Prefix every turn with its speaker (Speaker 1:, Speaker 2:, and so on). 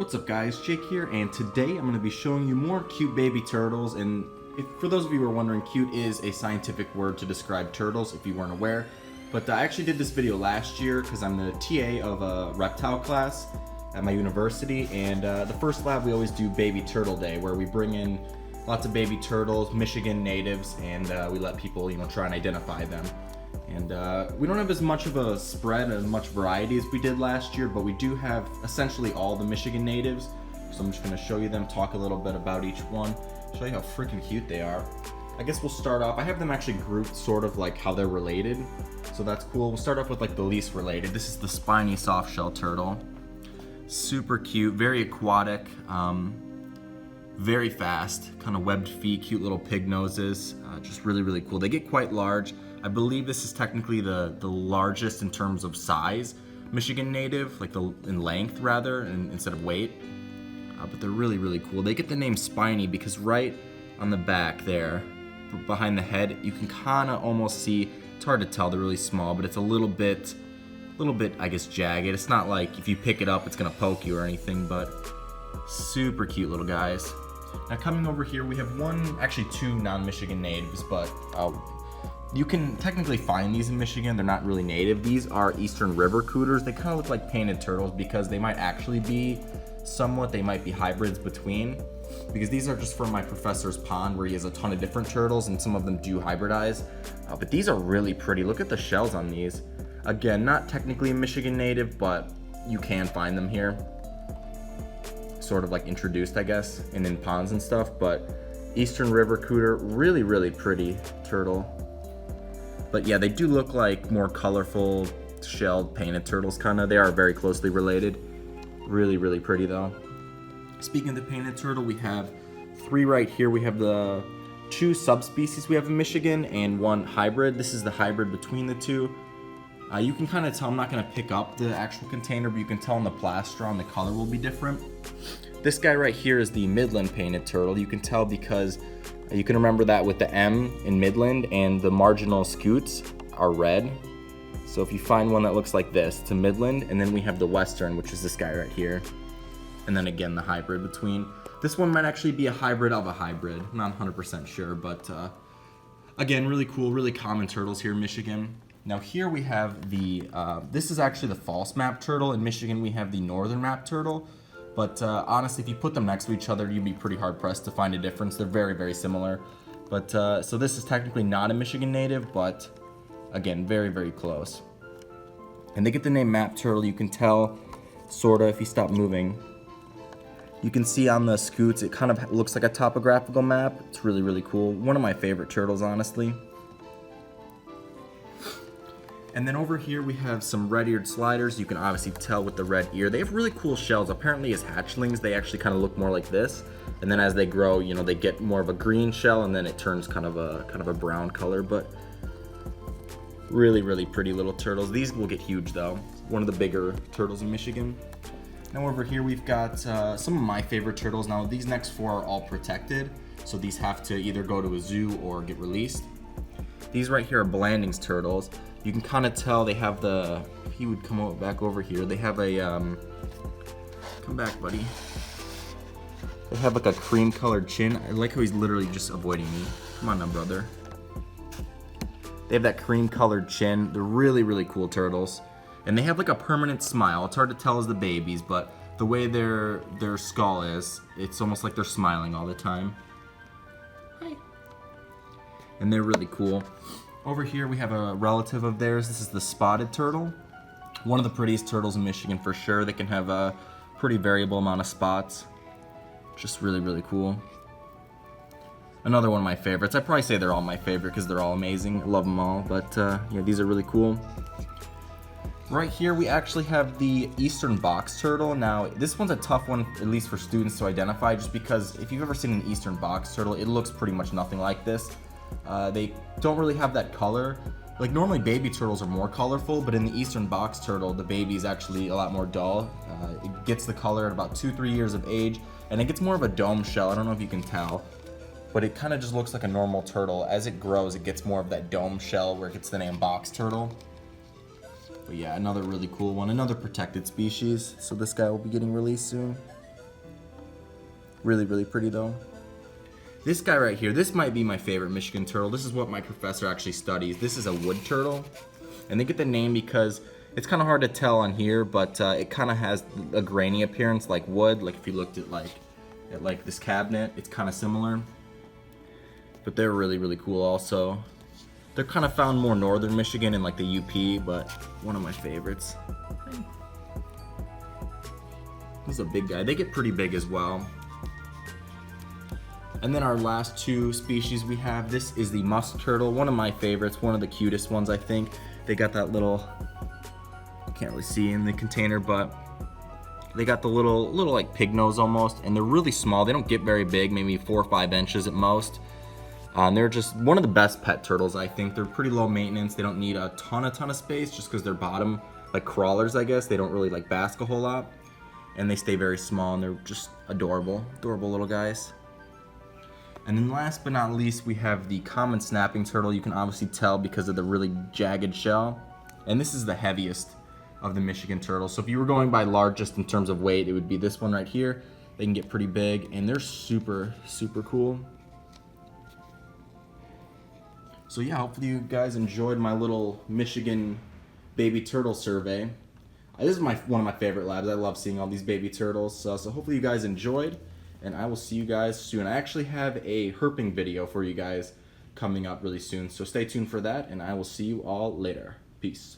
Speaker 1: What's up guys, Jake here, and today I'm going to be showing you more cute baby turtles. And for those of you who are wondering, cute is a scientific word to describe turtles if you weren't aware. But I actually did this video last year because I'm the TA of a reptile class at my university, and the first lab we always do Baby Turtle Day, where we bring in lots of baby turtles, Michigan natives, and we let people try and identify them. And we don't have as much of a spread and as much variety as we did last year, but we do have essentially all the Michigan natives. So I'm just going to show you them, talk a little bit about each one, show you how freaking cute they are. I guess we'll start off, I have them actually grouped sort of like how they're related, so that's cool. We'll start off with like the least related. This is the Spiny softshell turtle. Super cute, very aquatic, very fast, kind of webbed feet, cute little pig noses, just really cool. They get quite large. I believe this is technically the largest in terms of size Michigan native, like in length rather, instead of weight. But they're really cool. They get the name Spiny because right on the back there, behind the head, you can kind of almost see, it's hard to tell, they're really small, but it's a little bit, I guess, jagged. It's not like if you pick it up, it's gonna poke you or anything, but super cute little guys. Now coming over here, we have actually two non-Michigan natives, but you can technically find these in Michigan. They're not really native. These are Eastern River Cooters. They kind of look like painted turtles because they might actually be they might be hybrids between, because these are just from my professor's pond where he has a ton of different turtles and some of them do hybridize. But these are really pretty. Look at the shells on these. Again, not technically a Michigan native, but you can find them here. Sort of like introduced, I guess, and in ponds and stuff. But Eastern River Cooter, really pretty turtle. But yeah, they do look like more colorful, shelled, painted turtles, kind of. They are very closely related. Really pretty though. Speaking of the painted turtle, we have three right here. We have the two subspecies we have in Michigan and one hybrid. This is the hybrid between the two. You can kind of tell, I'm not going to pick up the actual container, but you can tell in the plastron the color will be different. This guy right here is the Midland painted turtle. You can tell because you can remember that with the M in Midland, and the marginal scutes are red. So if you find one that looks like this, it's a Midland, and then we have the Western, which is this guy right here. And then again, the hybrid between. This one might actually be a hybrid of a hybrid. I'm not 100% sure, but again, really cool, really common turtles here in Michigan. Now here we have this is actually the false map turtle. In Michigan, we have the northern map turtle. But honestly, if you put them next to each other, you'd be pretty hard-pressed to find a difference. They're very similar. But so this is technically not a Michigan native, but again, very close. And they get the name map turtle. You can tell, sort of, if you stop moving. You can see on the scoots, it kind of looks like a topographical map. It's really cool. One of my favorite turtles, honestly. And then over here we have some red-eared sliders. You can obviously tell with the red ear. They have really cool shells. Apparently as hatchlings, they actually kind of look more like this. And then as they grow, they get more of a green shell, and then it turns kind of a brown color. But really pretty little turtles. These will get huge though. One of the bigger turtles in Michigan. Now over here we've got some of my favorite turtles. Now these next four are all protected, so these have to either go to a zoo or get released. These right here are Blandings turtles. You can kind of tell they have he would come back over here. They have a, come back, buddy. They have like a cream colored chin. I like how he's literally just avoiding me. Come on now, brother. They have that cream colored chin. They're really cool turtles. And they have like a permanent smile. It's hard to tell as the babies, but the way their skull is, it's almost like they're smiling all the time. Hi. And they're really cool. Over here we have a relative of theirs. This is the spotted turtle. One of the prettiest turtles in Michigan for sure. They can have a pretty variable amount of spots. Just really cool. Another one of my favorites. I'd probably say they're all my favorite because they're all amazing. I love them all, but yeah, these are really cool. Right here we actually have the Eastern box turtle. Now this one's a tough one, at least for students to identify, just because if you've ever seen an Eastern box turtle, it looks pretty much nothing like this. They don't really have that color. Like normally baby turtles are more colorful, but in the Eastern box turtle, the baby is actually a lot more dull. It gets the color at about 2-3 years of age, and it gets more of a dome shell. I don't know if you can tell, but it kind of just looks like a normal turtle. As it grows, it gets more of that dome shell where it gets the name box turtle. But yeah, another really cool one, another protected species. So this guy will be getting released soon. Really, really pretty though. This guy right here, this might be my favorite Michigan turtle. This is what my professor actually studies. This is a wood turtle. And they get the name because it's kind of hard to tell on here, but it kind of has a grainy appearance like wood. Like if you looked at like this cabinet, it's kind of similar. But they're really, really cool also. They're kind of found more northern Michigan in like the UP, but one of my favorites. This is a big guy. They get pretty big as well. And then our last two species we have, this is the musk turtle, one of my favorites, one of the cutest ones I think. They got that little, can't really see in the container, but they got the little like pig nose almost, and they're really small. They don't get very big, maybe 4 or 5 inches at most. And they're just one of the best pet turtles, I think. They're pretty low maintenance. They don't need a ton of space just because they're bottom, like crawlers, I guess. They don't really like bask a whole lot. And they stay very small, and they're just adorable little guys. And then last but not least, we have the common snapping turtle. You can obviously tell because of the really jagged shell. And this is the heaviest of the Michigan turtles. So if you were going by largest in terms of weight, it would be this one right here. They can get pretty big, and they're super, super cool. So yeah, hopefully you guys enjoyed my little Michigan baby turtle survey. This is one of my favorite labs. I love seeing all these baby turtles. So hopefully you guys enjoyed, and I will see you guys soon. I actually have a herping video for you guys coming up really soon, so stay tuned for that, and I will see you all later. Peace.